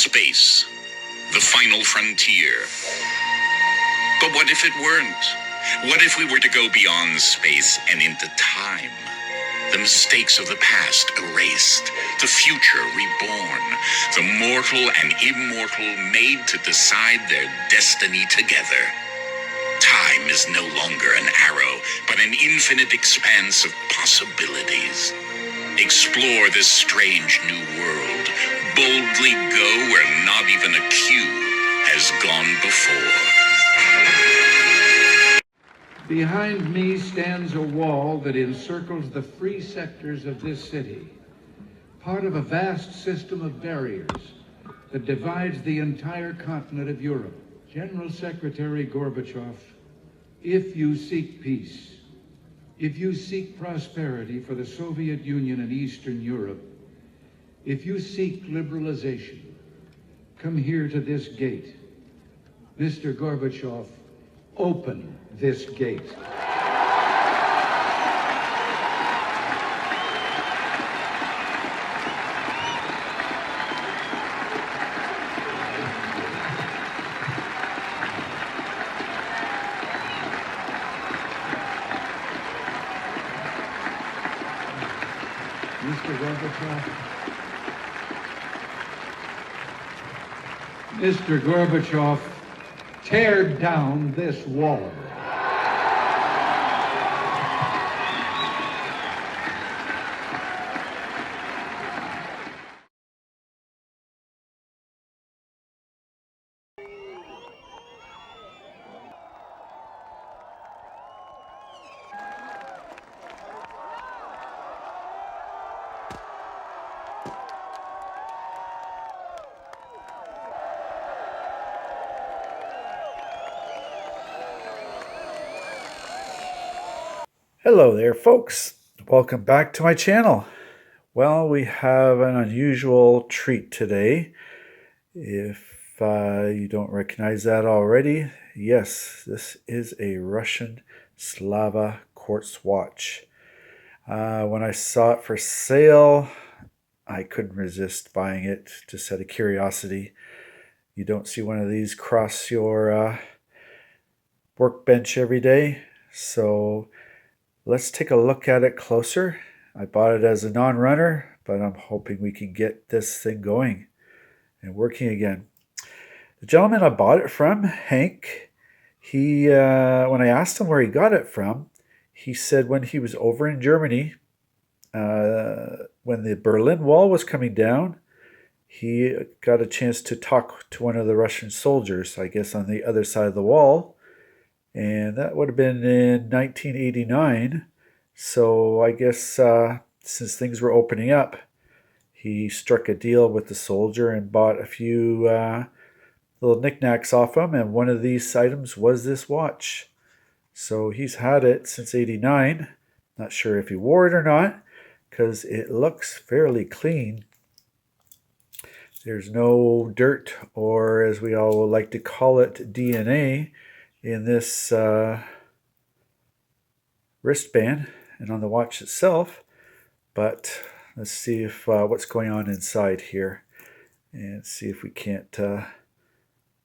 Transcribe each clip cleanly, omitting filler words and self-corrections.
Space, the final frontier. But what if it weren't? What if we were to go beyond space and into time? The mistakes of the past erased, the future reborn, the mortal and immortal made to decide their destiny together. Time is no longer an arrow, but an infinite expanse of possibilities. Explore this strange new world. Boldly go where not even a cue has gone before. Behind me stands a wall that encircles the free sectors of this city, part of a vast system of barriers that divides the entire continent of Europe. General Secretary Gorbachev, if you seek peace, if you seek prosperity for the Soviet Union and Eastern Europe, if you seek liberalization, come here to this gate. Mr. Gorbachev, open this gate. Mr. Gorbachev. Mr. Gorbachev, tear down this wall. Hello there, folks. Welcome back to my channel. Well, we have an unusual treat today. If you don't recognize that already, yes, this is a Russian Slava Quartz watch. When I saw it for sale, I couldn't resist buying it just out of curiosity. You don't see one of these cross your workbench every day, so let's take a look at it closer. I bought it as a non-runner, but I'm hoping we can get this thing going and working again. The gentleman I bought it from, Hank, when I asked him where he got it from, he said when he was over in Germany, when the Berlin Wall was coming down, he got a chance to talk to one of the Russian soldiers, I guess on the other side of the wall. And that would have been in 1989. So I guess since things were opening up, he struck a deal with the soldier and bought a few little knickknacks off him. And one of these items was this watch. So he's had it since '89. Not sure if he wore it or not, because it looks fairly clean. There's no dirt, or as we all like to call it, DNA in this wristband and on the watch itself, but let's see if what's going on inside here and see if we can't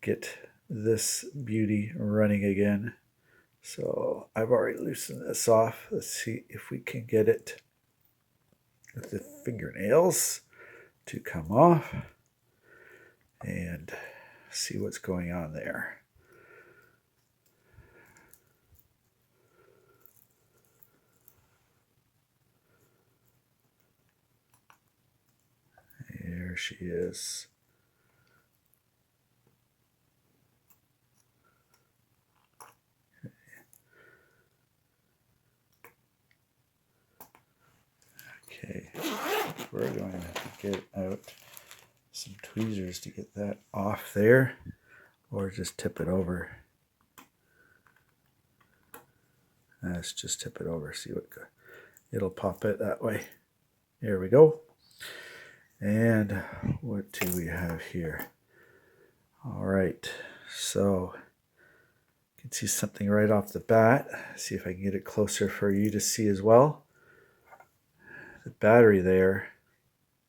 get this beauty running again. So I've already loosened this off. Let's see if we can get it with the fingernails to come off and see what's going on there. There she is. Okay, we're going to get out some tweezers to get that off there, or just tip it over. Let's just tip it over, see what it'll pop it that way. There we go. And what do we have here? All right, so you can see something right off the bat. See if I can get it closer for you to see as well. The battery there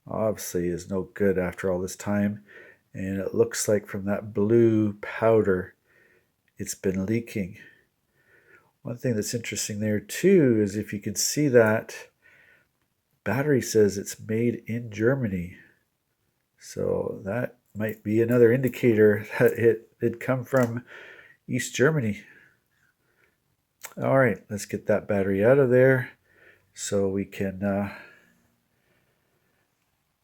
obviously is no good after all this time, And it looks like from that blue powder, it's been leaking. One thing that's interesting there too is if you can see that battery says it's made in Germany. So that might be another indicator that it had come from East Germany. All right, let's get that battery out of there so we can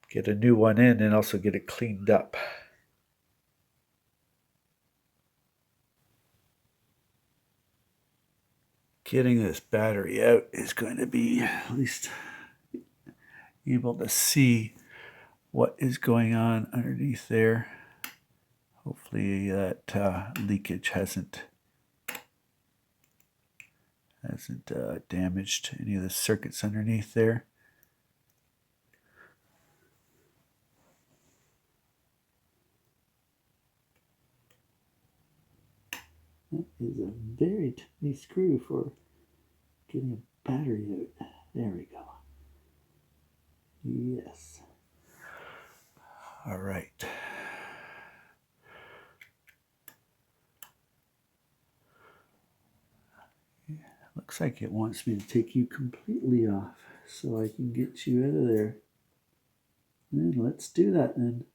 get a new one in and also get it cleaned up. Getting this battery out is going to be at least able to see what is going on underneath there. Hopefully that leakage hasn't damaged any of the circuits underneath there. That is a very tiny screw for getting a battery out. There we go. Yes. All right. Looks like it wants me to take you completely off so I can get you out of there. And let's do that then.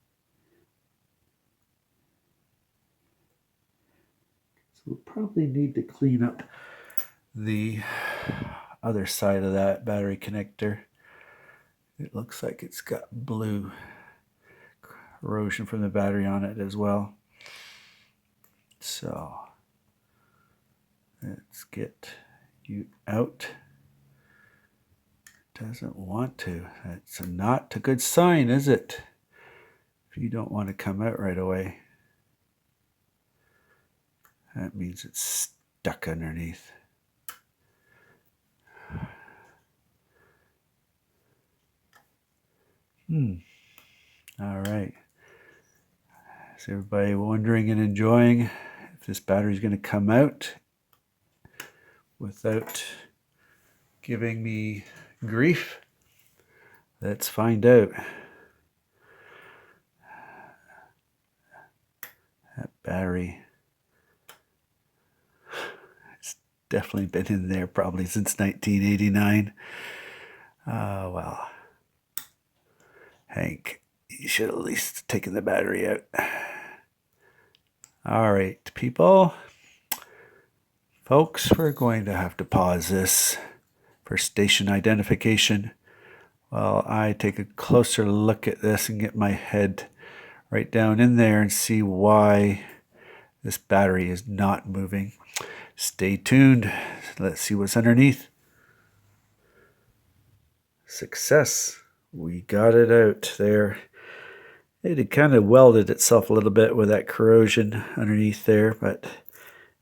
So we'll probably need to clean up the other side of that battery connector. It looks like it's got blue corrosion from the battery on it as well. So let's get you out. Doesn't want to. That's not a good sign, is it? If you don't want to come out right away, that means it's stuck underneath. All right. Is everybody wondering and enjoying if this battery is going to come out without giving me grief? Let's find out. That battery, it's definitely been in there probably since 1989. Well, Hank, you should at least taken the battery out. All right, people. Folks, we're going to have to pause this for station identification while I take a closer look at this and get my head right down in there and see why this battery is not moving. Stay tuned. Let's see what's underneath. Success. We got it out there. It had kind of welded itself a little bit with that corrosion underneath there, but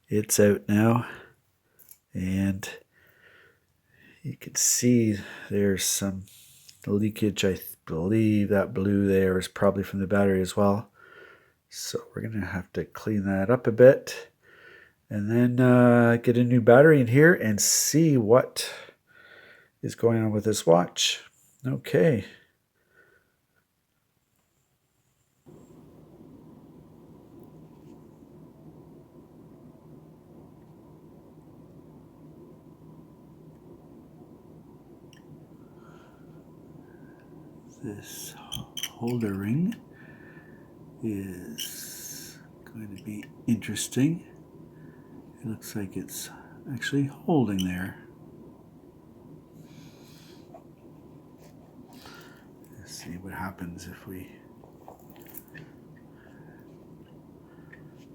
it's out now. And you can see there's some leakage. I believe that blue there is probably from the battery as well. So we're going to have to clean that up a bit and then get a new battery in here and see what is going on with this watch. Okay. This holder ring is going to be interesting. It looks like it's actually holding there. Let's see what happens if we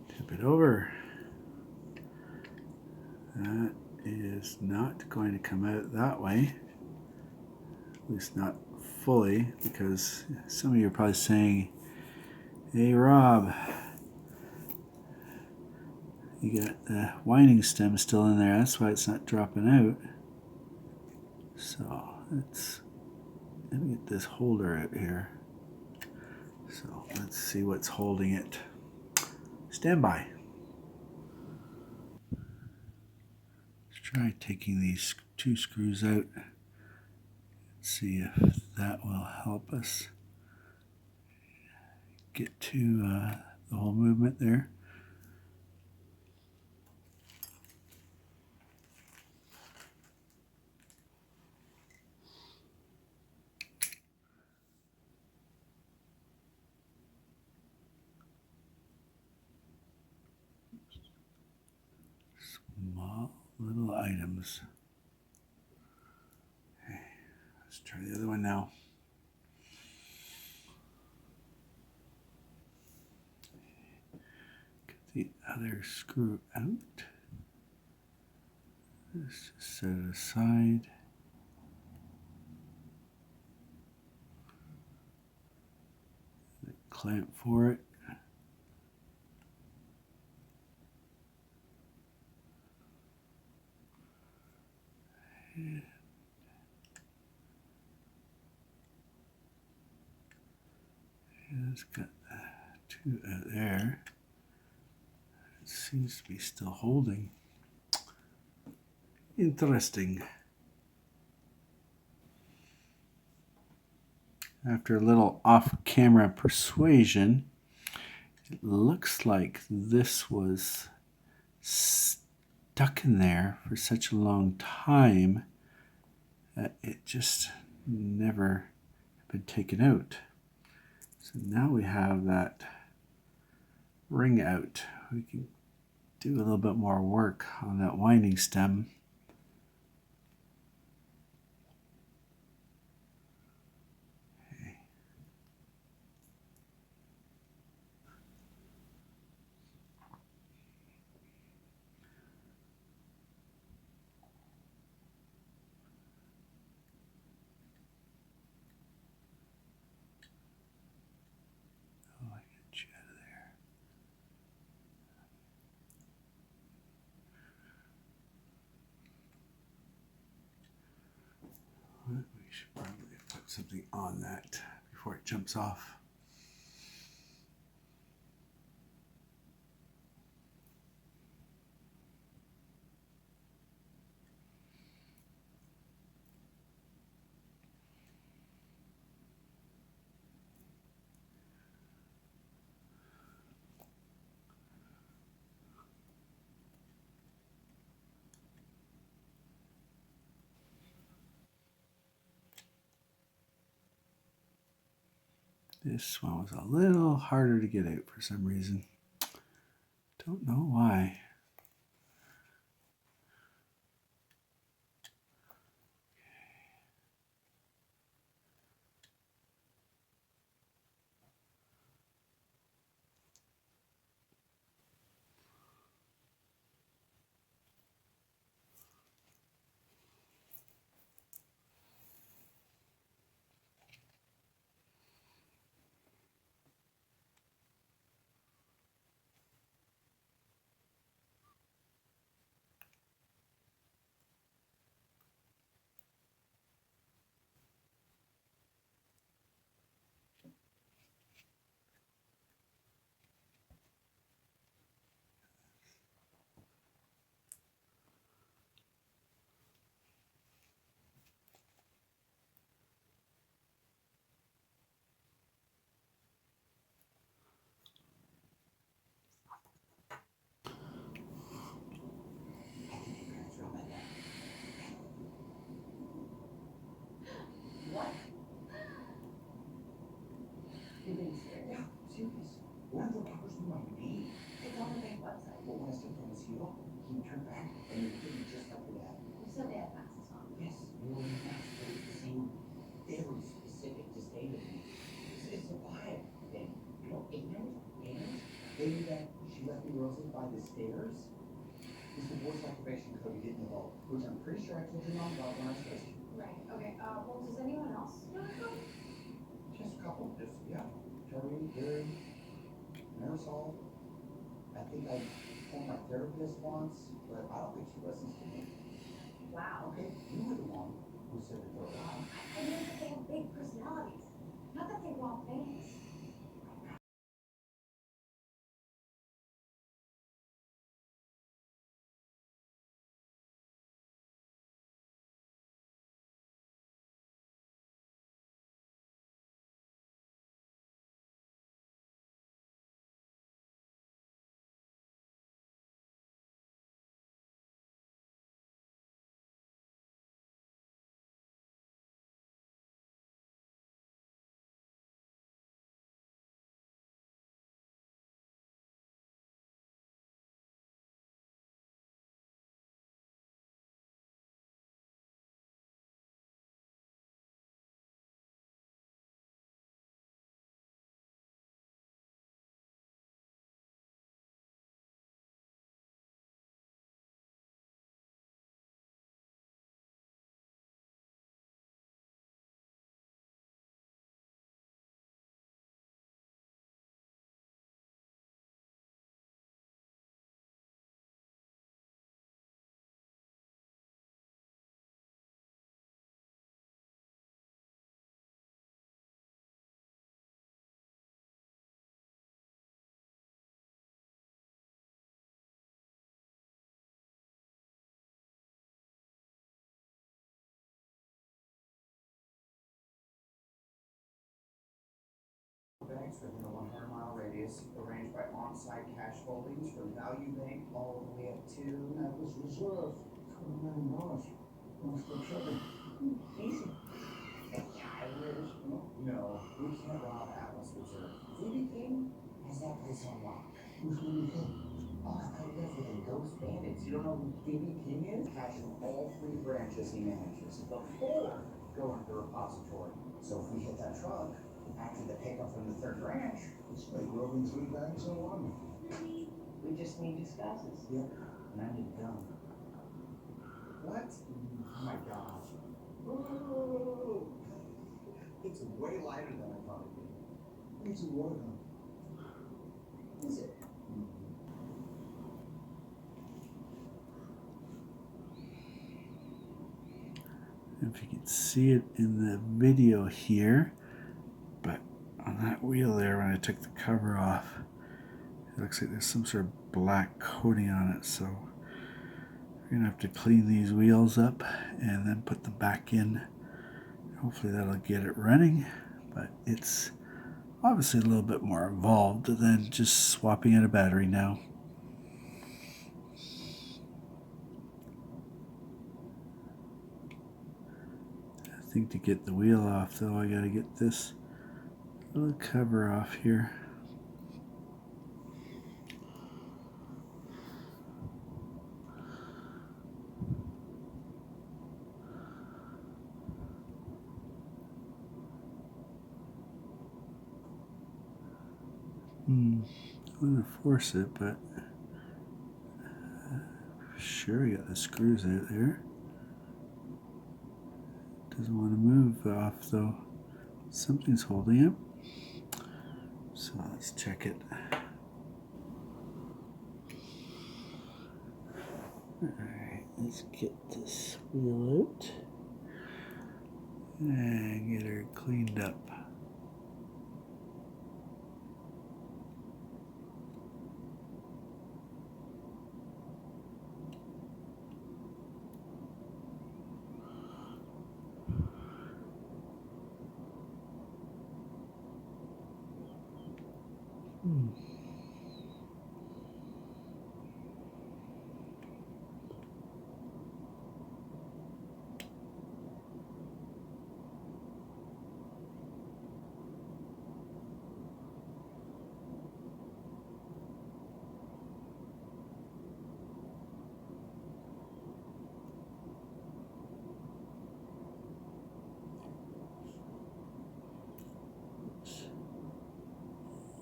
tip it over. That is not going to come out that way, at least not fully, because some of you are probably saying, hey Rob, you got the winding stem still in there, that's why it's not dropping out. So let me get this holder out here. So let's see what's holding it. Stand by. Let's try taking these two screws out. See if that will help us get to the whole movement there. Small little items. Okay, let's try the other one now. Get the other screw out. Let's just set it aside. The clamp for it. And it's got two out there. It seems to be still holding. Interesting. After a little off-camera persuasion, it looks like this was stuck in there for such a long time that it just never been taken out. So now we have that ring out. We can do a little bit more work on that winding stem. Oh, I get you out of there. We should probably put something on that before it jumps off. This one was a little harder to get out for some reason. Don't know why. What? You're being serious? Yeah, serious. One of the robbers knew my name. It's on the bank website. Well, when I stepped on his heel, he turned back and he hit me just like that. You said they had masks on. Yes, we were in the house, but it seemed very specific to stay with me. It's a vibe thing, you know, and they knew that she left me roses by the stairs. It's the voice activation code we didn't know, which I'm pretty sure I told your mom about when I was supposed to. Right. Okay. Well, does anyone else know the code? Just a couple, Terry, Yuriy, Marisol. I think I told my therapist once, but I don't think she listens to me. Wow. Okay, you were the one who said the code. I mean that they have big personalities. Not that they rob banks. banks within a 100-mile radius, arranged by on-site cash holdings from Value Bank all the way up to... That was reserved. $20 million. Want to start checking? Easy. I wish. No, we can't rob Atlas Reserve. BB King has that place on lock. Who's going to be king? Oh, I thought you guys were the ghost bandits. You don't know who BB King is? Cash from all 3 branches he manages before going to the repository. So if we hit that truck after the pickup from the 3rd branch, It's like robbing 3 banks in one. we just need disguises. Yep. And I need a gun. What? Oh my gosh. Oh, It's way lighter than I thought it'd be. it's a water gun. Is it? If you can see it in the video here, but on that wheel there, when I took the cover off, it looks like there's some sort of black coating on it. So we're gonna have to clean these wheels up and then put them back in. Hopefully that'll get it running, but it's obviously a little bit more involved than just swapping out a battery now. I think to get the wheel off though, I gotta get this little cover off here. I'm gonna force it, but sure, I got the screws out there. Doesn't want to move off though. Something's holding it. So let's check it. Alright, let's get this wheel out and get her cleaned up.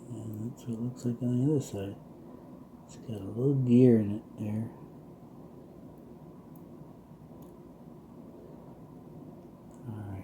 And that's what it looks like on the other side. It's got a little gear in it there. Alright.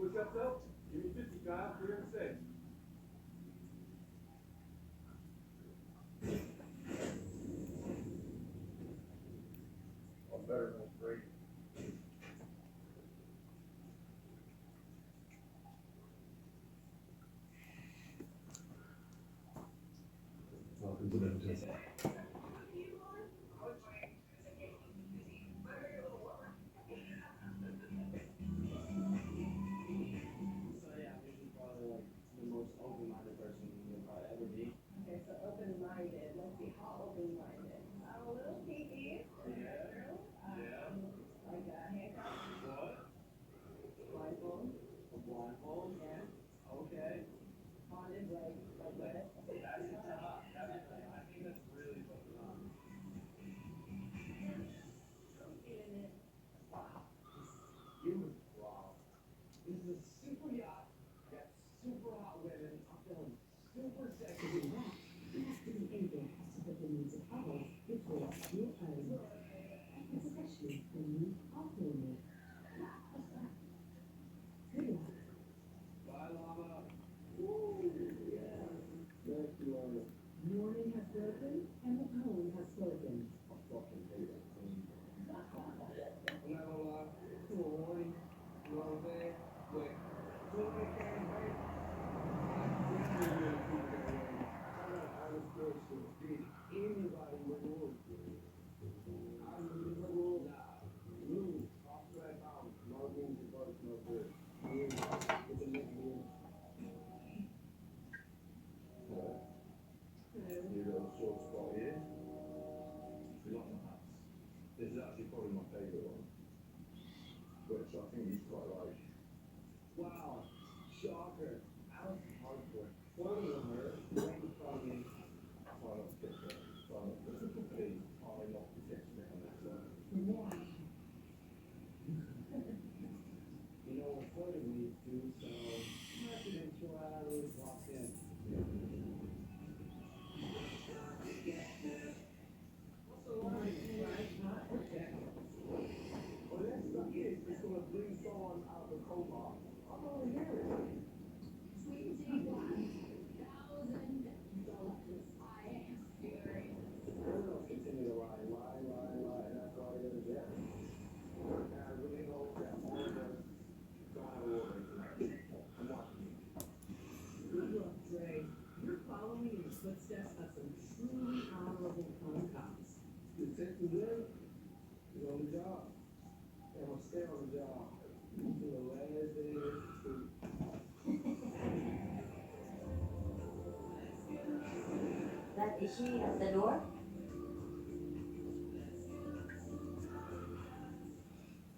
Push-ups up? Give me 50, Kyle. 306. I'm better than great. Welcome to Memphis. The most open-minded person you'll probably ever be. Okay, so open-minded. Let's see, how open-minded? I'm a little kinky. Yeah. Like handcuffs, What? blindfold, A blindfold? yeah. Okay. Bondage, like this. That's tough. I think that's really fucking on. In it. Wow. This is a super yacht. Got super hot women. I'm feeling super sexy. Bye, Llama. Woo, yeah. Thank you, Llama. Morning has broken and the tone has spoken. I fucking hate that thing. I'm not gonna lie. It's a little horny. You know what I'm saying? But until they came right, I definitely really keep it that way. I got honest girls to beat anybody in the world. I'm in the world now. Move off that mountain. No means the birth, no good. It's a next year. You know, short spot here. You like my hats? This is actually probably my favourite one. Which I think he's quite like. Wow, shocker. Out hardcore. Floating on her, right in front of me. Try not to catch it. Try not to. Please, try not to catch me on that side. You know what floating leads to, so I'm not even sure I really walked in. What's the line? Right? Not okay. Well, the next stuff is it's going to bring someone out of the coma. I'm going to hear it. Criminals continue to lie. That's all they're going to get. And I really hope that all of us don't have a war tonight. I'm watching you. Good luck, Dre. You're following in the footsteps of some truly honorable cops. Detective Ray is on the job. And I'm stay on the job until the last day of this street. That is she at the door?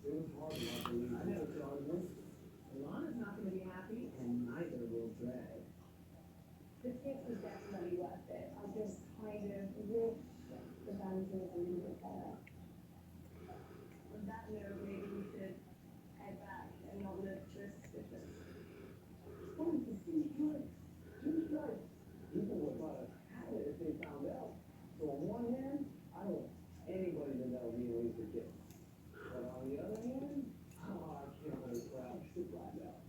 It was hard not to leave. I know, Jordan. Alana's not going to be happy, and neither will Dre. The tip was definitely worth it. I just kind of wish the band was a little bit better. On that note, maybe we should head back and not look so suspicious. Oh, the city good. City good. People would try to have it if they found out. So on one hand, I don't want anybody to know me and Lisa kids. But on the other hand, I can't let a crowd sit right out.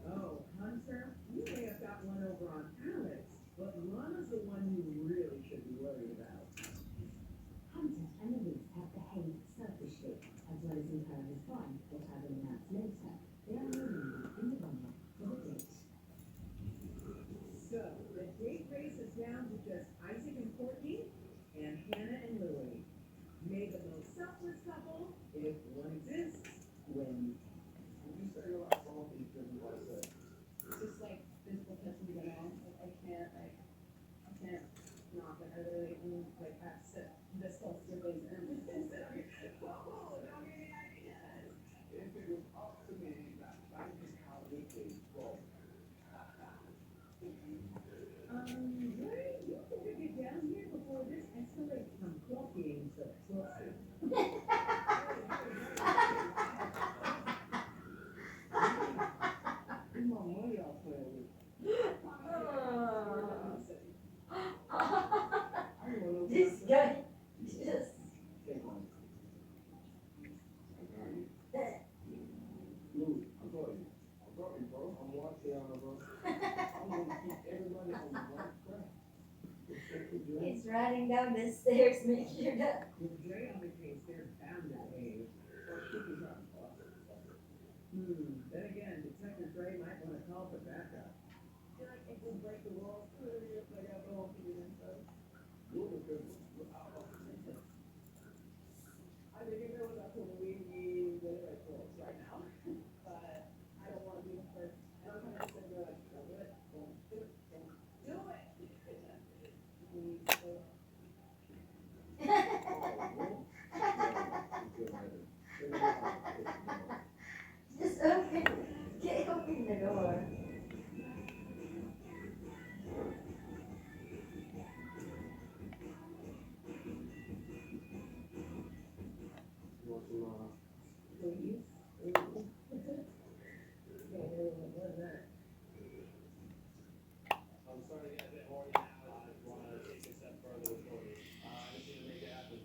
Oh, Hunter, you may have got one over on Alex, but Lana's the one you really should be worried about. Hunter and Elise have behaved selfishly, as well as incurring fine for having announced later. They are no longer in the running for the date. So, the date race is down to just Isaac and Courtney, and Hannah and Lily. May the most selfless couple, if one exists, win. Would you say you're like some of these things I said? Just like physical touching me at all. Like, I can't not. Like, I literally am like at this close to your face and I'm just sitting here. Whoa, don't give me ideas. If it was up to me, that is how it would be. Well, Ray, you better get down here before this escalates from cloaking to cloaking. my money y'all playing with. This guy just. Take one. running down the stairs, make sure that. If Dre indicates they're bound to behave, or cookies on buses. Then again, Detective Dre might want to call for backup. Feel like if we break the rules, I got the whole thing in so. I think if there was up to we get it rules right now. But I don't want to be the first. Every time I say go, like, don't do it, don't do it, don't do it. Just open, open the door. Please. What is that? I'm starting to get a bit horny now. I just want to take it a step further with Cody. I just need to make it happen.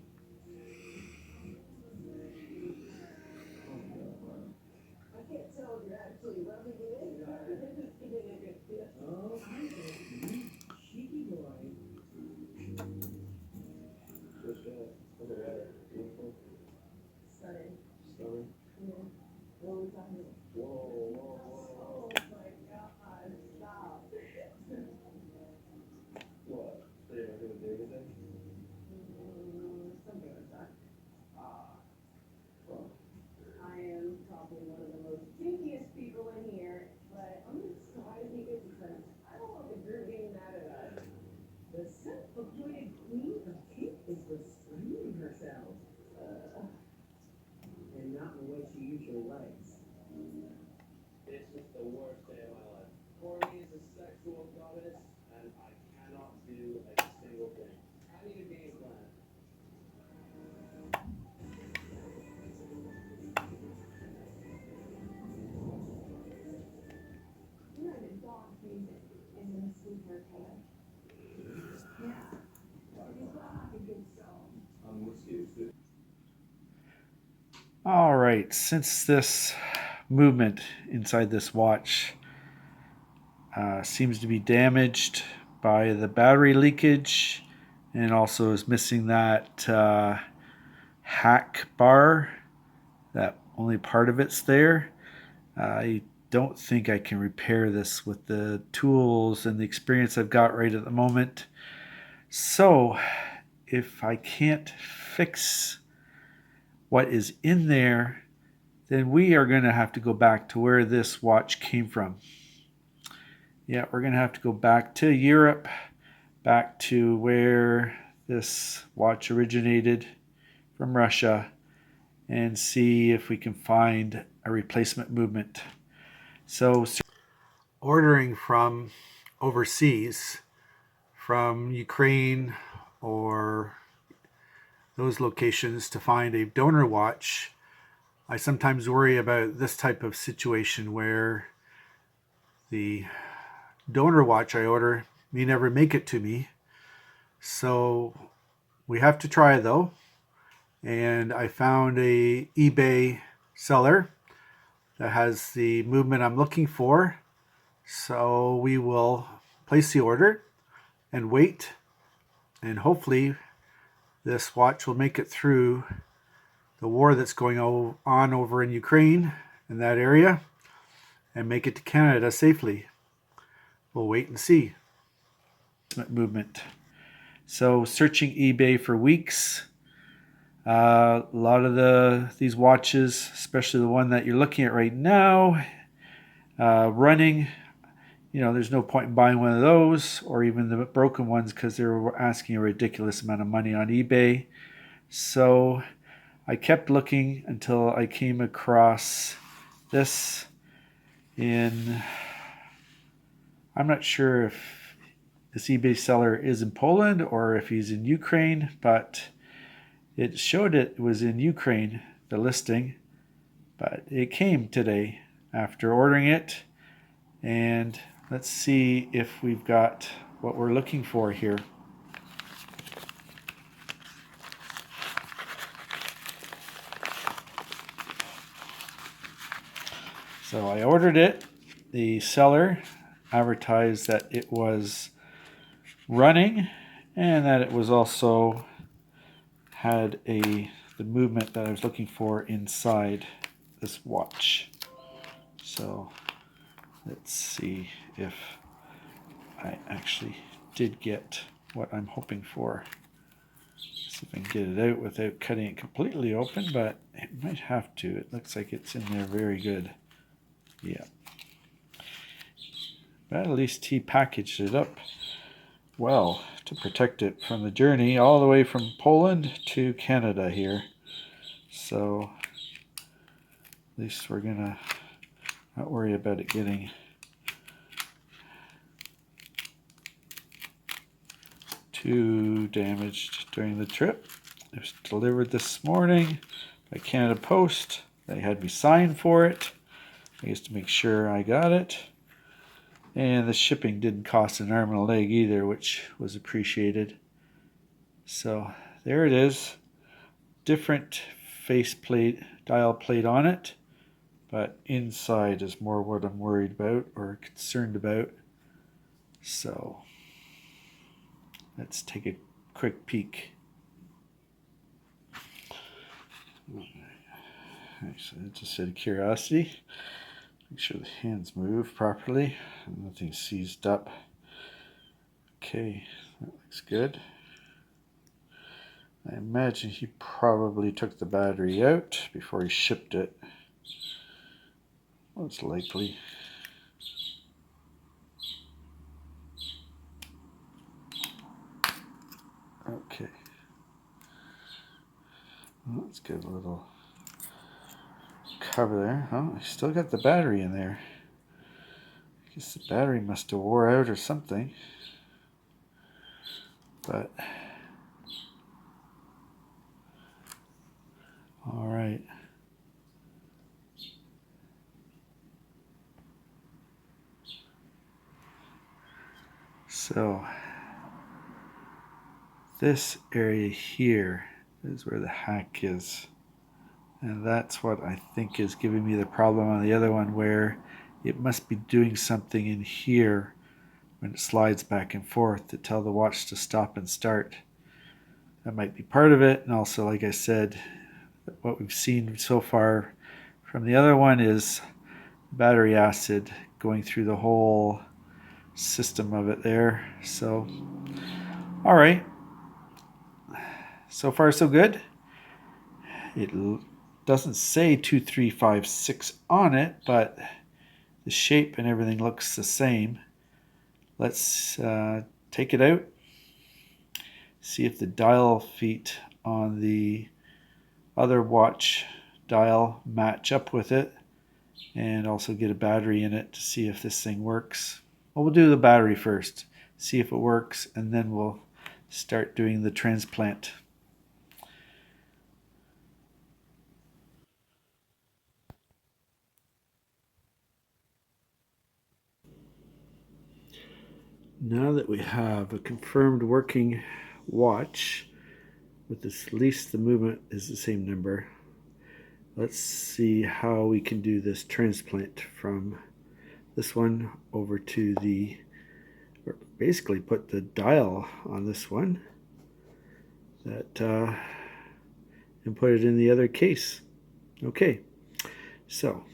I can't tell if you're actually rubbing it in or just giving it a good feel. Oh, I see. Cheeky boy. Just, look at it. Beautiful. Stunning. Stunning. Yeah. What are we talking about? Whoa, whoa, Oh whoa. my God, stop. What? So you're not going to do anything? Something like that. Well, I am probably one of the most kinkiest people in here, but I'm gonna try to make it because I don't want the group getting mad at us. The self-appointed queen of kink is restraining herself. And not in the way she usually likes. this is the worst day of my life. Corny is a sexual goddess, and I cannot do a single thing. I need a game plan. You know that dog music is in the sweet haircut. Yeah. It is not like a good song. I'm excused. All right, since this movement inside this watch seems to be damaged by the battery leakage and also is missing that hack bar, that only part of it's there, I don't think I can repair this with the tools and the experience I've got right at the moment. So if I can't fix what is in there, then we are going to have to go back to where this watch came from. Yeah, we're going to have to go back to Europe, back to where this watch originated from Russia, and see if we can find a replacement movement. So, ordering from overseas, from Ukraine or those locations to find a donor watch, I sometimes worry about this type of situation where the donor watch I order may never make it to me. So we have to try though. And I found a eBay seller that has the movement I'm looking for. So we will place the order and wait, and hopefully this watch will make it through the war that's going on over in Ukraine, in that area, and make it to Canada safely. We'll wait and see. Movement. So searching eBay for weeks. A lot of these watches, especially the one that you're looking at right now, running, there's no point in buying one of those or even the broken ones because they're asking a ridiculous amount of money on eBay. So I kept looking until I came across this I'm not sure if this eBay seller is in Poland or if he's in Ukraine, but it showed it was in Ukraine, the listing, but it came today after ordering it. And let's see if we've got what we're looking for here. So I ordered it. The seller advertised that it was running and that it was also had the movement that I was looking for inside this watch. So let's see if I actually did get what I'm hoping for. See if I can get it out without cutting it completely open, but it might have to. It looks like it's in there very good. Yeah. But at least he packaged it up well to protect it from the journey all the way from Poland to Canada here. So at least we're gonna not worry about it getting too damaged during the trip. It was delivered this morning by Canada Post. They had me sign for it, I guess, to make sure I got it. And the shipping didn't cost an arm and a leg either, which was appreciated. So there it is. Different faceplate, dial plate on it, but inside is more what I'm worried about or concerned about. So let's take a quick peek. So just out of curiosity, make sure the hands move properly and nothing's seized up. Okay, that looks good. I imagine he probably took the battery out before he shipped it. Most likely. Okay. Well, let's get a little cover there. Oh, I still got the battery in there. I guess the battery must have wore out or something. But all right. So this area here is where the hack is. And that's what I think is giving me the problem on the other one, where it must be doing something in here when it slides back and forth to tell the watch to stop and start. That might be part of it. And also, like I said, what we've seen so far from the other one is battery acid going through the whole system of it there. So, all right. So far, so good. It doesn't say 2356 on it, but the shape and everything looks the same. Let's take it out, see if the dial feet on the other watch dial match up with it, and also get a battery in it to see if this thing works. Well, we'll do the battery first, see if it works, and then we'll start doing the transplant. Now that we have a confirmed working watch with at least the movement is the same number, let's see how we can do this transplant from this one over to the, or basically put the dial on this one that and put it in the other case. Okay, so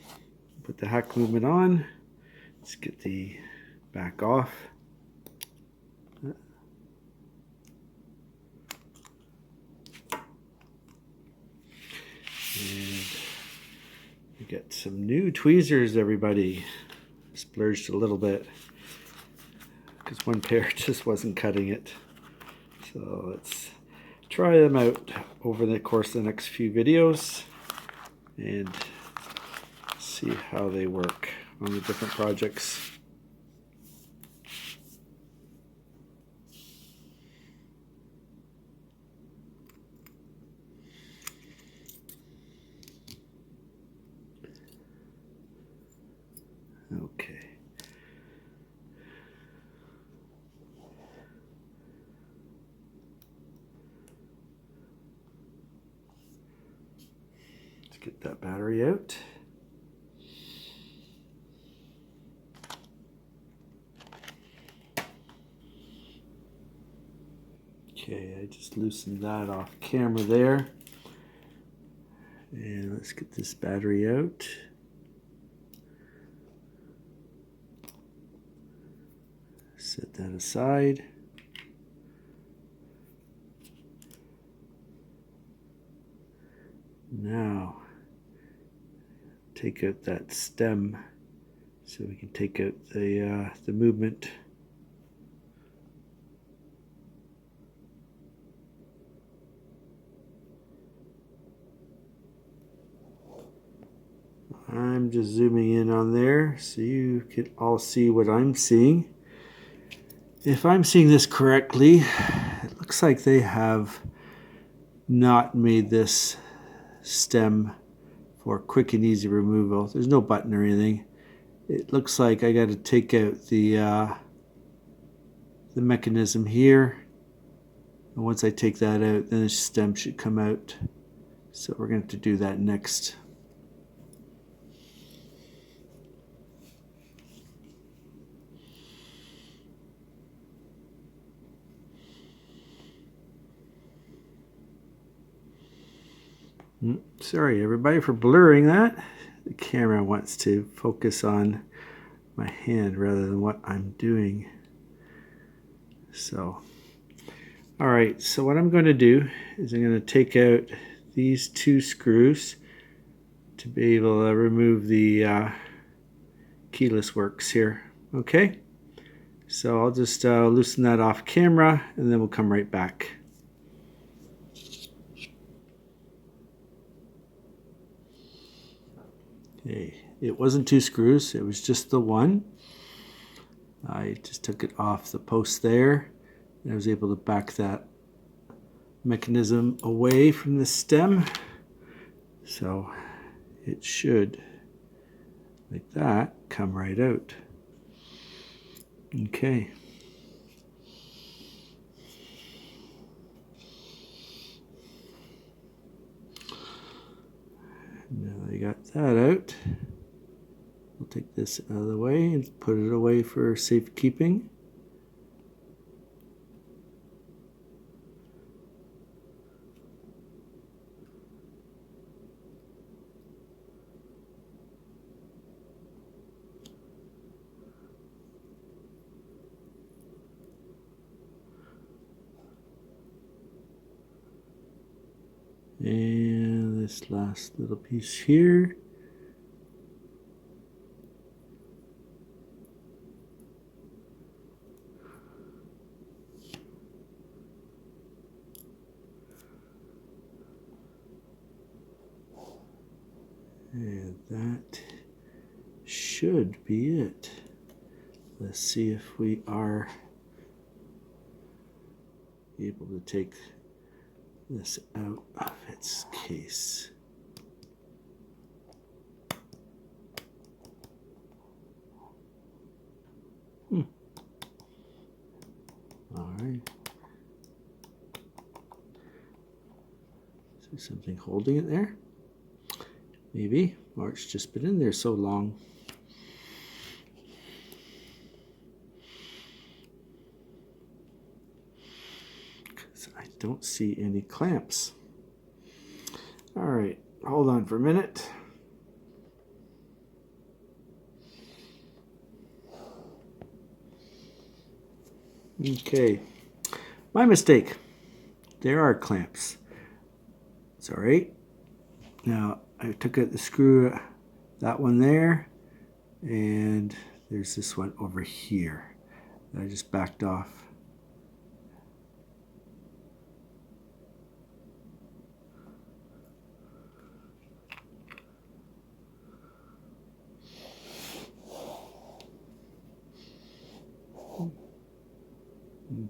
put the hack movement on. Let's get the back off. And we get some new tweezers, everybody. Splurged a little bit because one pair just wasn't cutting it. So let's try them out over the course of the next few videos and see how they work on the different projects. Okay. Let's get that battery out. just loosened that off camera there. And let's get this battery out. Set that aside. Now, take out that stem so we can take out the movement. I'm just zooming in on there so you can all see what I'm seeing. If I'm seeing this correctly, it looks like they have not made this stem for quick and easy removal. There's no button or anything. It looks like I got to take out the mechanism here. And once I take that out, then the stem should come out. So we're going to have to do that next. Sorry everybody for blurring that. The camera wants to focus on my hand rather than what I'm doing. So, alright, so what I'm going to do is I'm going to take out these two screws to be able to remove the keyless works here. Okay, so I'll just loosen that off camera and then we'll come right back. Okay, it wasn't two screws, it was just the one. I just took it off the post there and I was able to back that mechanism away from the stem. So it should, like that, come right out. Okay. Now I got that out. We'll take this out of the way and put it away for safekeeping. And this last little piece here. And that should be it. Let's see if we are able to take this out of its case. All right. Is there something holding it there? Maybe, or it's just been in there so long. Because I don't see any clamps. All right, hold on for a minute. Okay, my mistake. There are clamps. It's all right. Now, I took out the screw, that one there, and there's this one over here that I just backed off.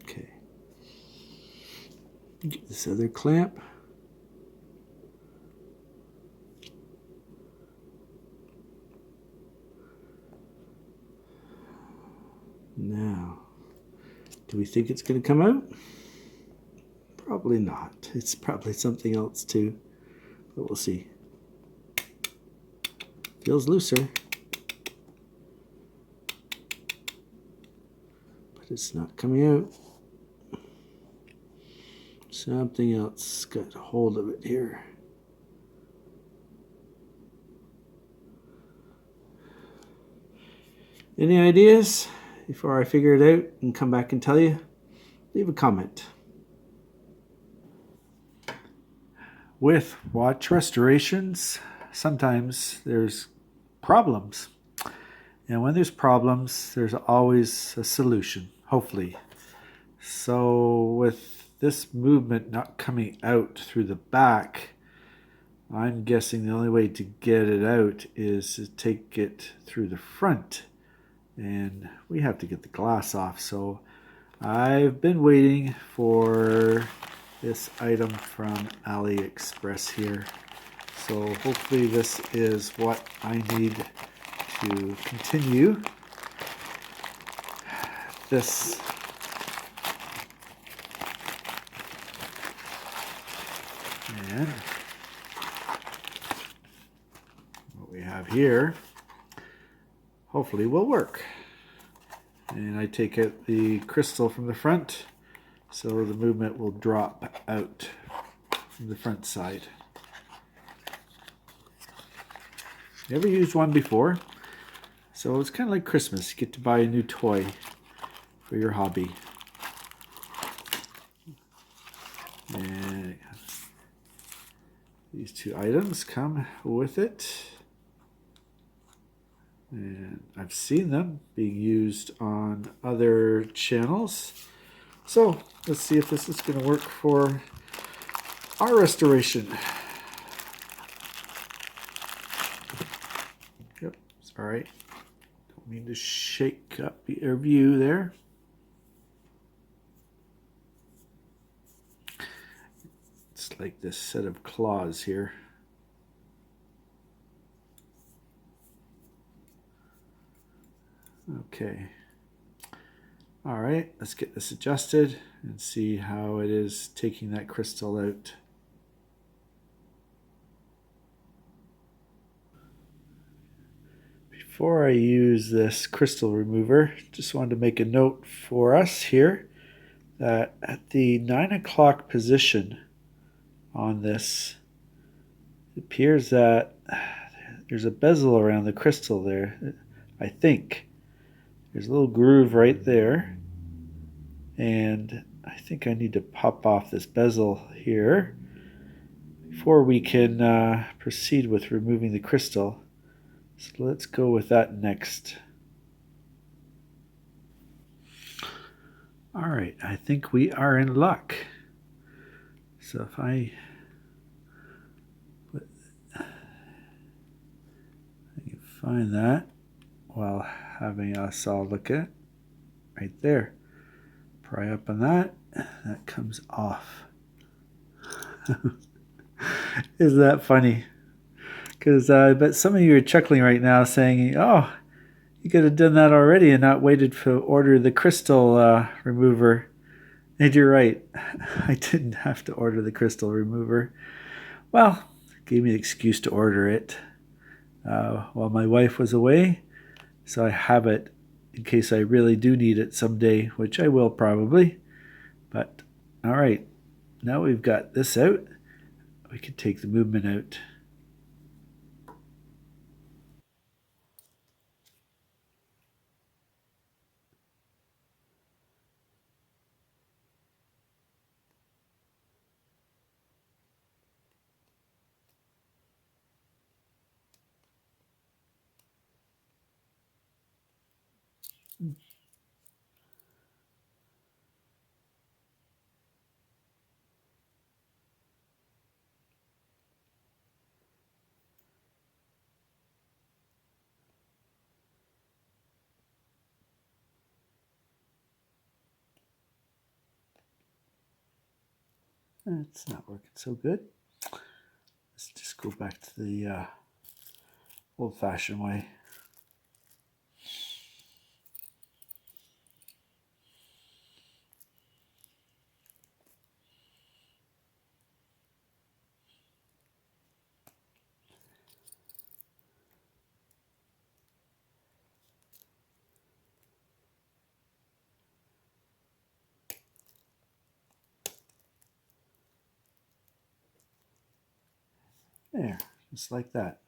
Okay. Get this other clamp. Now, do we think it's going to come out? Probably not. It's probably something else too, but we'll see. Feels looser, but it's not coming out. something else got a hold of it here. Any ideas before I figure it out and come back and tell you? Leave a comment. With watch restorations, sometimes there's problems. And when there's problems, there's always a solution, hopefully. So with this movement not coming out through the back, I'm guessing the only way to get it out is to take it through the front. And we have to get the glass off. So I've been waiting for this item from AliExpress here. So hopefully this is what I need to continue this and what we have here hopefully will work. And I take out the crystal from the front so the movement will drop out from the front side. Never used one before, so it's kind of like Christmas. You get to buy a new toy for your hobby. And these two items come with it. And I've seen them being used on other channels. So let's see if this is going to work for our restoration. Yep, it's all right. Don't mean to shake up your view there. It's like this set of claws here. Okay. All right, let's get this adjusted and see how it is taking that crystal out. Before I use this crystal remover, just wanted to make a note for us here that at the 9 o'clock position on this, it appears that there's a bezel around the crystal there, I think. There's a little groove right there, and I think I need to pop off this bezel here before we can proceed with removing the crystal. So let's go with that next. All right, I think we are in luck. So if I can find that while having us all look at right there. Pry up on that. That comes off. Isn't that funny? Because I bet some of you are chuckling right now saying, oh, you could have done that already and not waited to order the crystal remover. And you're right. I didn't have to order the crystal remover. Well, it gave me an excuse to order it while my wife was away. So I have it in case I really do need it someday, which I will probably. But all right, now we've got this out, we can take the movement out. It's not working so good. Let's just go back to the old-fashioned way. There, just like that.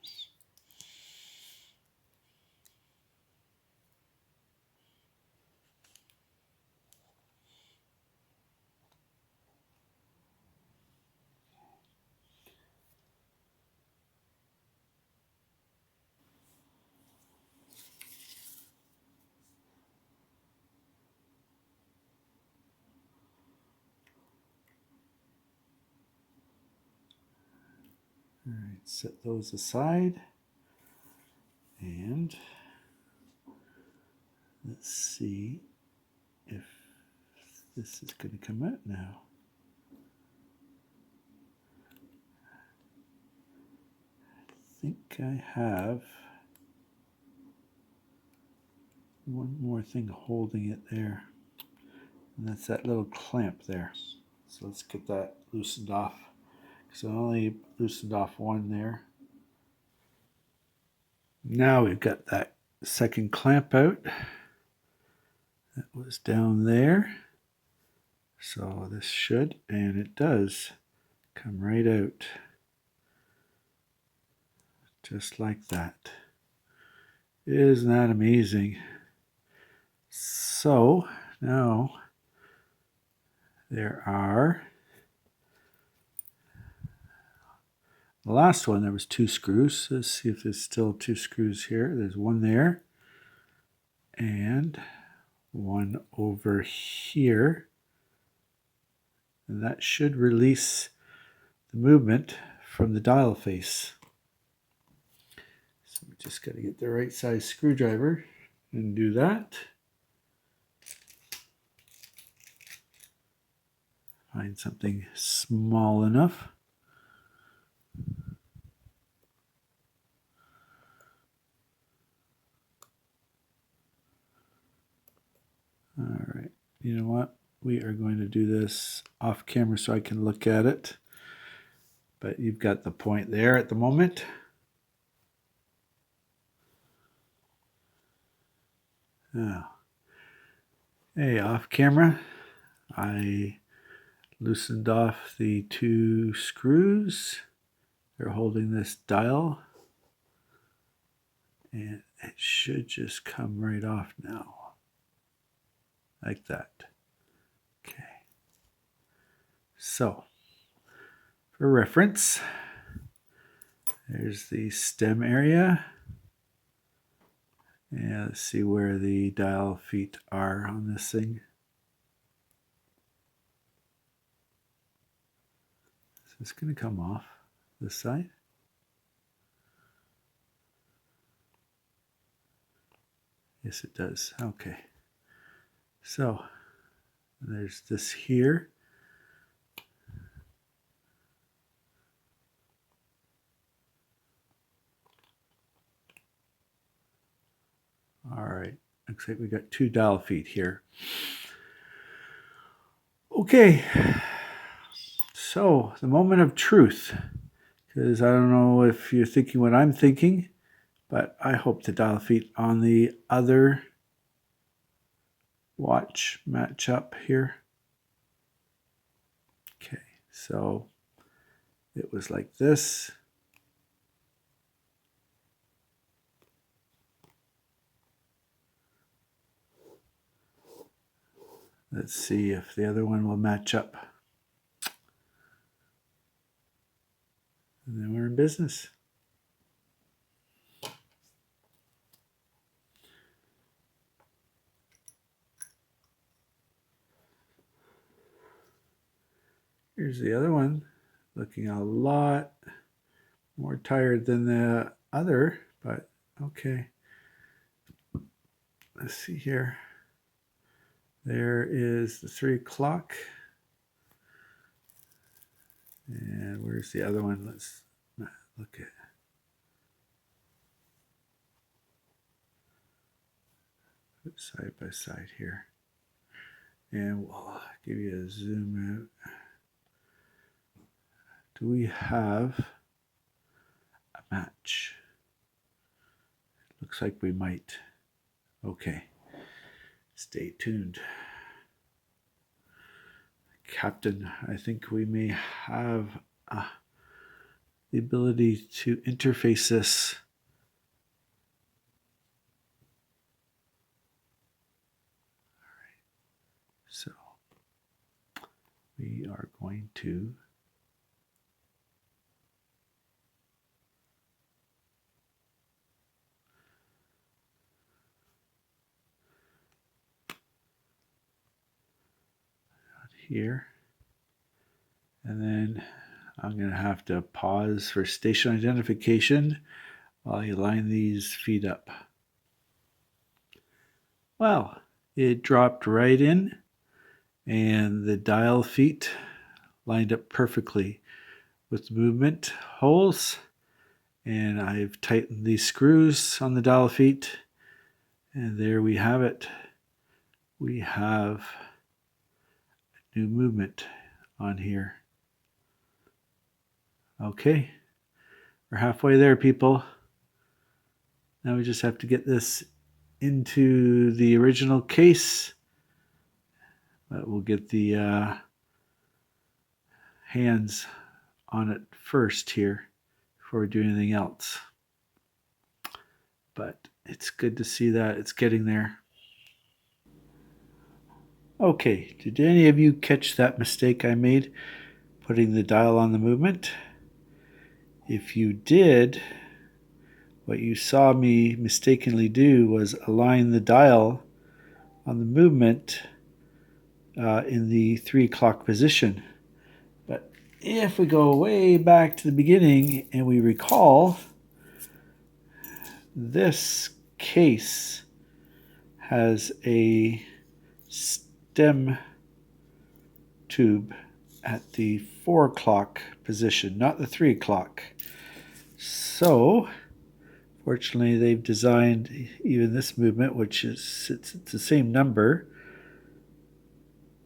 All right, set those aside. And let's see if this is going to come out now. I think I have one more thing holding it there. And that's that little clamp there. So let's get that loosened off. So I only loosened off one there. Now we've got that second clamp out. That was down there. So this should, and it does, come right out. Just like that. Isn't that amazing? So now there are, the last one there was 2 screws. Let's see if there's still 2 screws here. There's one there and one over here. And that should release the movement from the dial face. So we just got to get the right size screwdriver and do that. Find something small enough. All right, you know what? We are going to do this off camera so I can look at it. But you've got the point there at the moment. Now, hey, off camera, I loosened off the 2 screws. They're holding this dial. And it should just come right off now. Like that. Okay. So, for reference, there's the stem area. And let's see where the dial feet are on this thing. So it's going to come off this side. Yes, it does. Okay. So, there's this here. All right, looks like we got 2 dial feet here. Okay, so the moment of truth, because I don't know if you're thinking what I'm thinking, but I hope the dial feet on the other watch match up here. Okay, so it was like this. Let's see if the other one will match up. And then we're in business. Here's the other one, looking a lot more tired than the other, but okay. Let's see here. There is the 3 o'clock. And where's the other one? Let's look at. Put side by side here. And we'll give you a zoom out. Do we have a match? Looks like we might. Okay. Stay tuned. Captain, I think we may have a the ability to interface this. So we are going to here, and then I'm going to have to pause for station identification while you line these feet up. Well, it dropped right in, and the dial feet lined up perfectly with movement holes, and I've tightened these screws on the dial feet, and there we have it. We have new movement on here. Okay, we're halfway there, people. Now we just have to get this into the original case, but we'll get the hands on it first here before we do anything else. But it's good to see that it's getting there. Okay, did any of you catch that mistake I made putting the dial on the movement? If you did, what you saw me mistakenly do was align the dial on the movement in the 3 o'clock position. But if we go way back to the beginning and we recall, this case has a stem tube at the 4 o'clock position, not the 3 o'clock. So, fortunately, they've designed even this movement, which is it's the same number,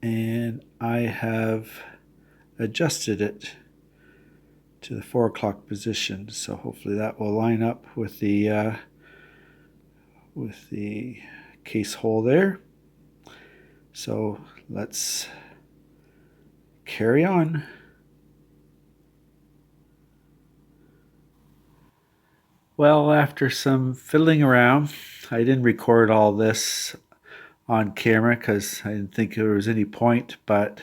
and I have adjusted it to the 4 o'clock position. So hopefully that will line up with the case hole there. So let's carry on. Well, after some fiddling around, I didn't record all this on camera because I didn't think there was any point, but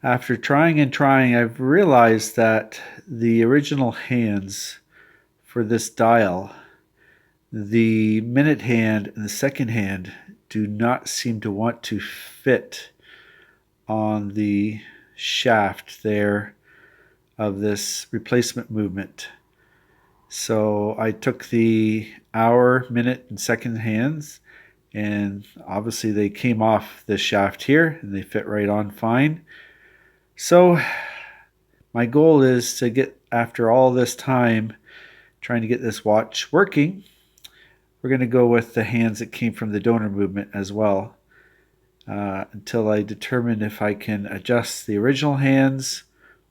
after trying and trying, I've realized that the original hands for this dial, the minute hand and the second hand, do not seem to want to fit on the shaft there of this replacement movement. So I took the hour, minute, and second hands, and obviously they came off the shaft here and they fit right on fine. So my goal is to get, after all this time trying to get this watch working, we're going to go with the hands that came from the donor movement as well, until I determine if I can adjust the original hands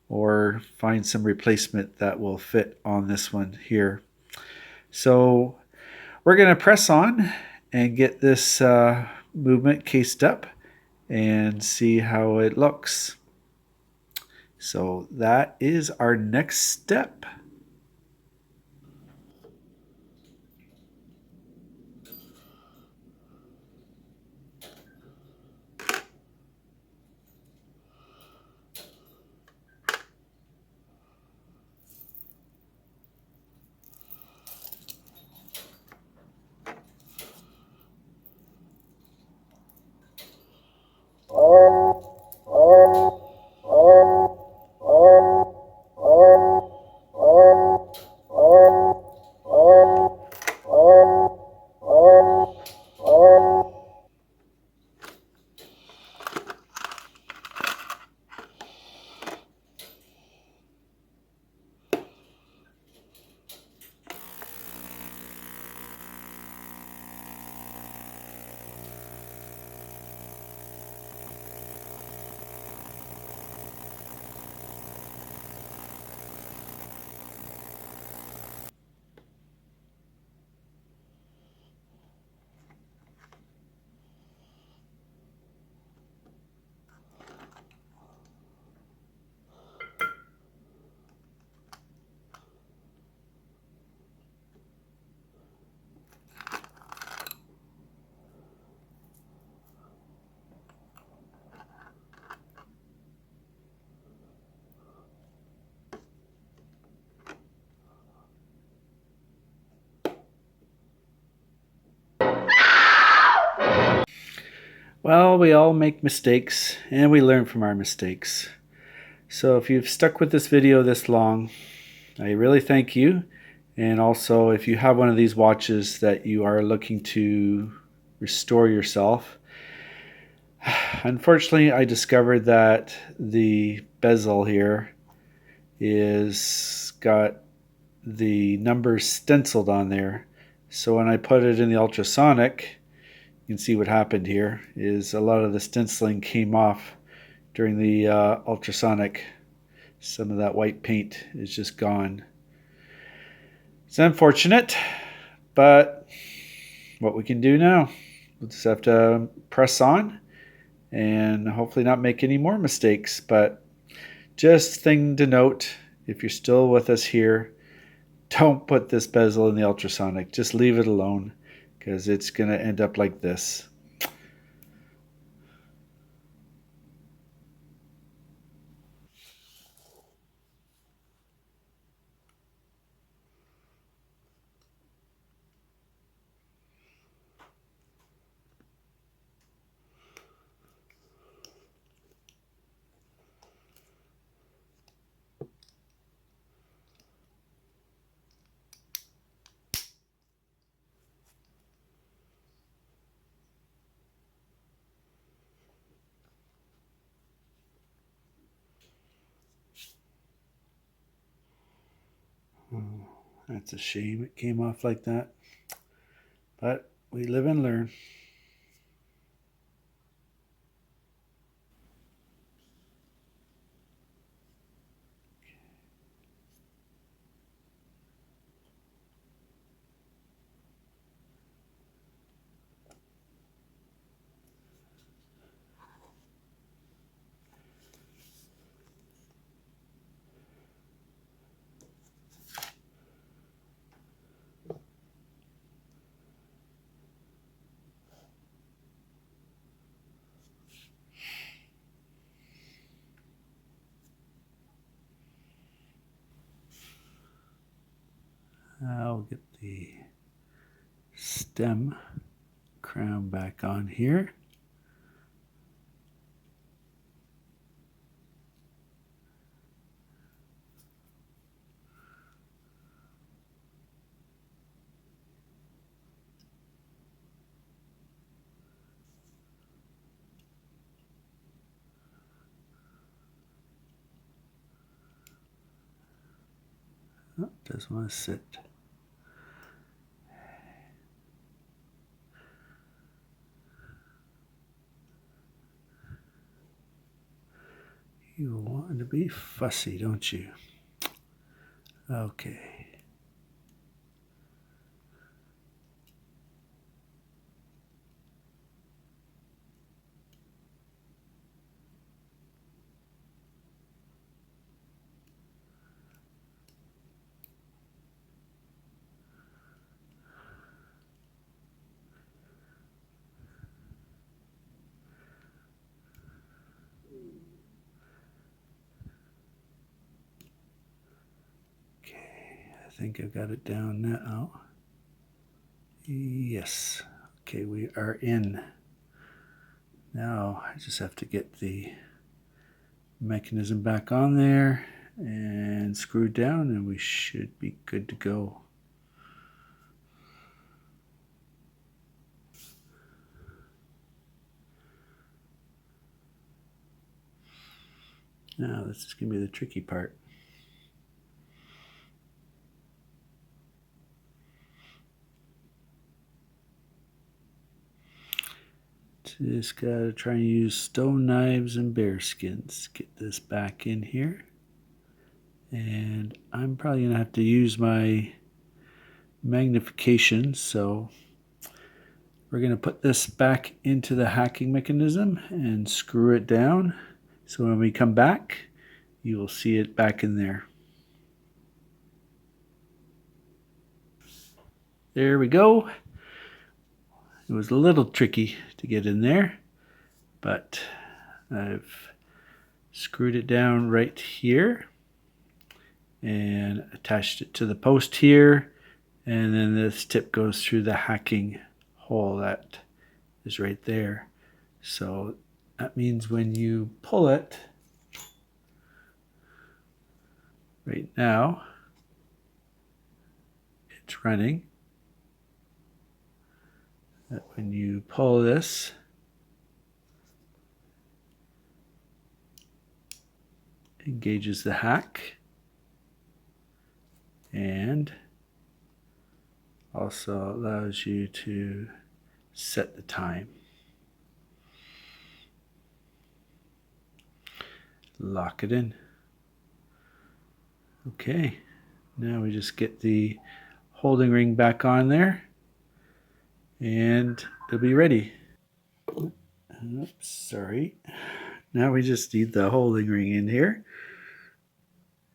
or find some replacement that will fit on this one here. So we're going to press on and get this movement cased up and see how it looks. So that is our next step. Well, we all make mistakes and we learn from our mistakes. So if you've stuck with this video this long, I really thank you. And also, if you have one of these watches that you are looking to restore yourself, unfortunately, I discovered that the bezel here is got the numbers stenciled on there. So when I put it in the ultrasonic, you can see what happened here is a lot of the stenciling came off during the ultrasonic. Some of that white paint is just gone. It's unfortunate, but what we can do now, we'll just have to press on and hopefully not make any more mistakes. But just thing to note, if you're still with us here, don't put this bezel in the ultrasonic. Just leave it alone because it's going to end up like this. That's a shame it came off like that. But we live and learn. I'll get the stem crown back on here. Oh, doesn't want to sit. You want to be fussy, don't you? Okay. I think I've got it down now. Yes. Okay, we are in. Now I just have to get the mechanism back on there and screw down and we should be good to go. Now this is going to be the tricky part. Just gotta try and use stone knives and bear skins. Get this back in here. And I'm probably gonna have to use my magnification, so we're gonna put this back into the hacking mechanism and screw it down. So when we come back, you will see it back in there. There we go. It was a little tricky to get in there, but I've screwed it down right here and attached it to the post here, and then this tip goes through the hacking hole that is right there. So that means when you pull it, right now, it's running. That when you pull this, it engages the hack and also allows you to set the time. Lock it in. Okay, now we just get the holding ring back on there and it'll be ready. Oops, sorry. Now we just need the holding ring in here.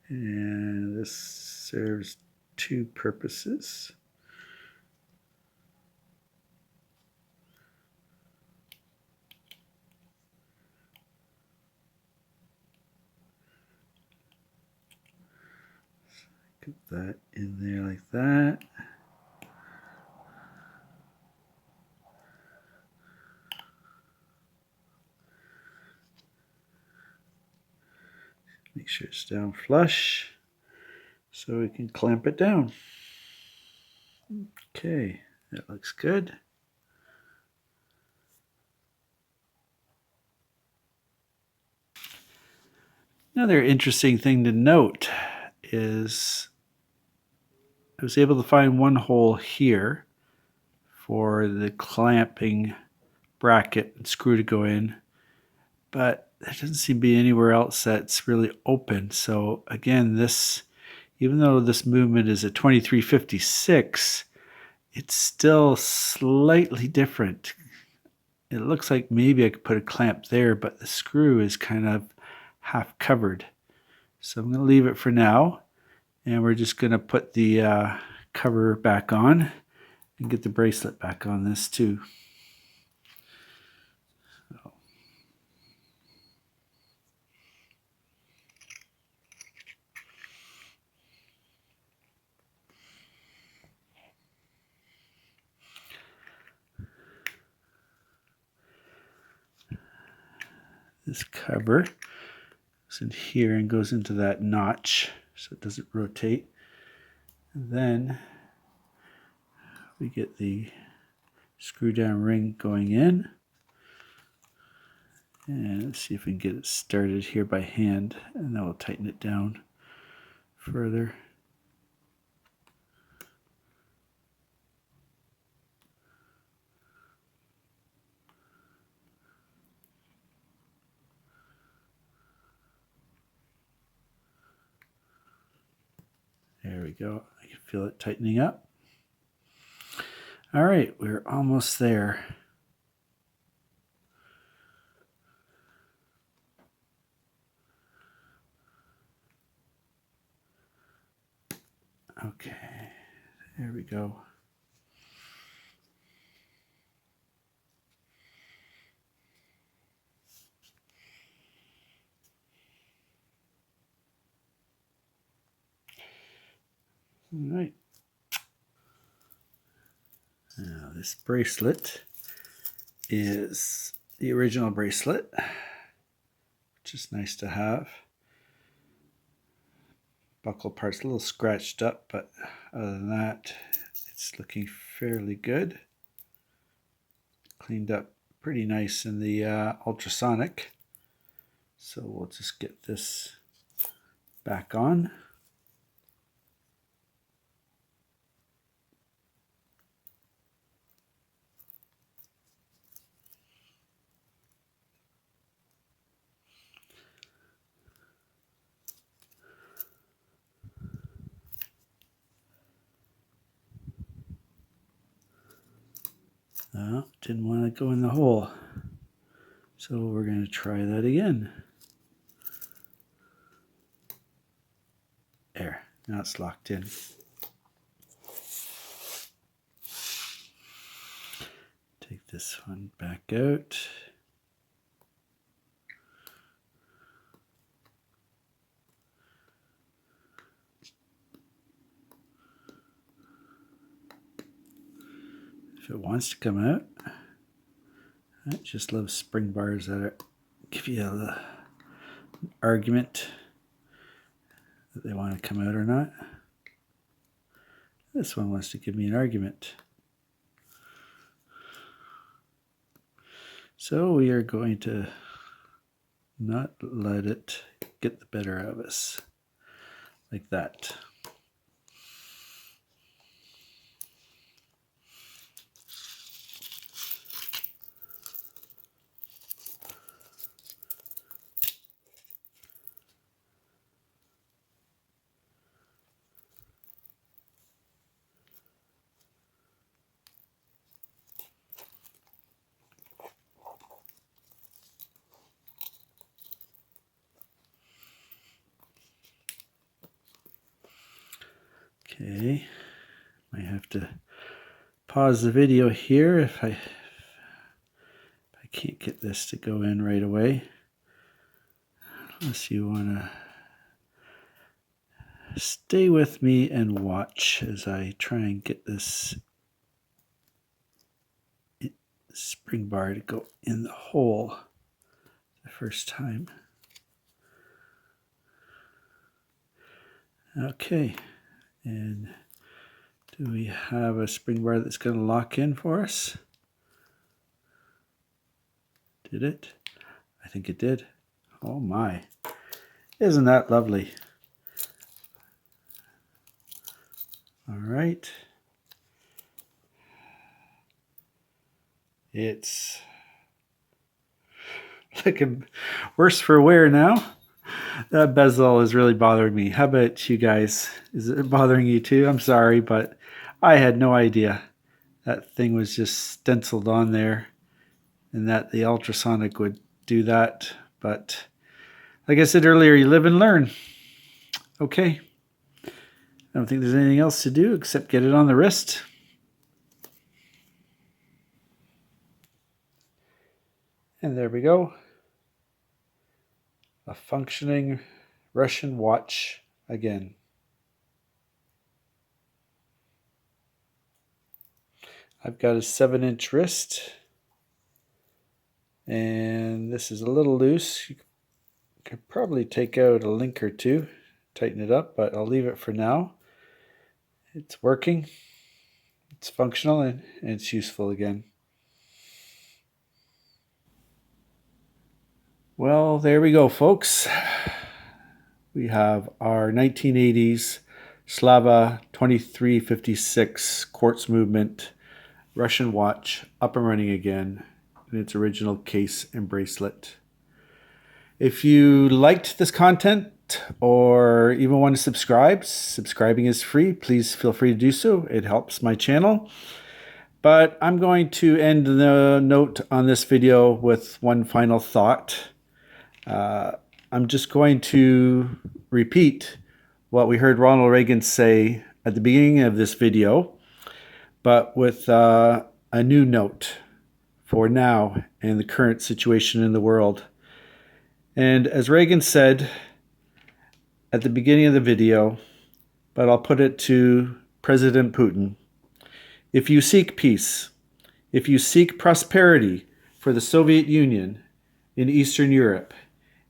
And this serves two purposes. Put that in there like that. Make sure it's down flush so we can clamp it down. Okay, that looks good. Another interesting thing to note is I was able to find one hole here for the clamping bracket and screw to go in, but there doesn't seem to be anywhere else that's really open. So again, this, even though this movement is a 2356, it's still slightly different. It looks like maybe I could put a clamp there, but the screw is kind of half covered. So I'm going to leave it for now, and we're just going to put the cover back on and get the bracelet back on this too. So. This cover goes in here and goes into that notch so it doesn't rotate. And then we get the screw down ring going in. And let's see if we can get it started here by hand, and then we'll tighten it down further. There we go. I can feel it tightening up. All right, we're almost there. Okay, there we go. All right. Now this bracelet is the original bracelet, which is nice to have. Buckle part's a little scratched up, but other than that, it's looking fairly good. Cleaned up pretty nice in the ultrasonic. So we'll just get this back on. Didn't want to go in the hole. So we're going to try that again. There, now it's locked in. Take this one back out. If it wants to come out, I just love spring bars that give you an argument that they want to come out or not. This one wants to give me an argument. So we are going to not let it get the better of us like that. Okay, might have to pause the video here if I can't get this to go in right away. Unless you want to stay with me and watch as I try and get this spring bar to go in the hole the first time. Okay, and do we have a spring bar that's going to lock in for us? Did it? I think it did. Oh my. Isn't that lovely? All right. It's looking worse for wear now. That bezel is really bothering me. How about you guys? Is it bothering you too? I'm sorry, but I had no idea that thing was just stenciled on there and that the ultrasonic would do that. But like I said earlier, you live and learn. Okay. I don't think there's anything else to do except get it on the wrist. And there we go. A functioning Russian watch again. I've got a 7-inch wrist. And this is a little loose. You could probably take out a link or two, tighten it up, but I'll leave it for now. It's working. It's functional and it's useful again. Well, there we go, folks. We have our 1980s Slava 2356 quartz movement Russian watch up and running again in its original case and bracelet. If you liked this content or even want to subscribe, subscribing is free. Please feel free to do so. It helps my channel. But I'm going to end the note on this video with one final thought. I'm just going to repeat what we heard Ronald Reagan say at the beginning of this video, but with a new note for now and the current situation in the world. And as Reagan said at the beginning of the video, but I'll put it to President Putin, if you seek peace, if you seek prosperity for the Soviet Union in Eastern Europe,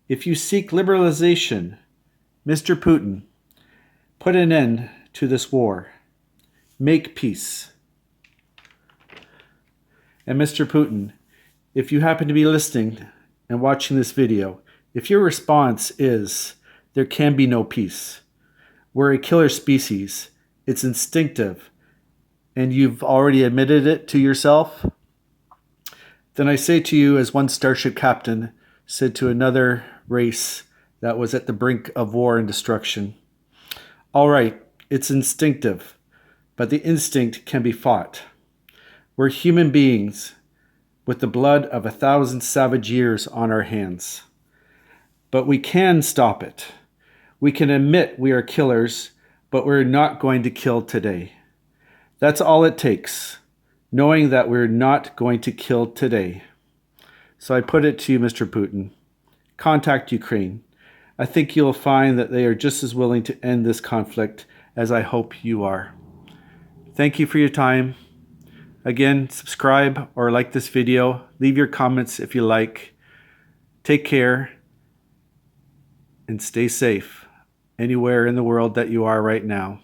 if you seek liberalization, Mr. Putin, put an end to this war. Make peace. And Mr. Putin, if you happen to be listening and watching this video, if your response is, there can be no peace, we're a killer species, it's instinctive, and you've already admitted it to yourself, then I say to you as one starship captain said to another race that was at the brink of war and destruction, all right, it's instinctive, but the instinct can be fought. We're human beings with the blood of 1,000 savage years on our hands. But we can stop it. We can admit we are killers, but we're not going to kill today. That's all it takes, knowing that we're not going to kill today. So I put it to you, Mr. Putin. Contact Ukraine. I think you'll find that they are just as willing to end this conflict as I hope you are. Thank you for your time. Again, subscribe or like this video. Leave your comments if you like. Take care and stay safe anywhere in the world that you are right now.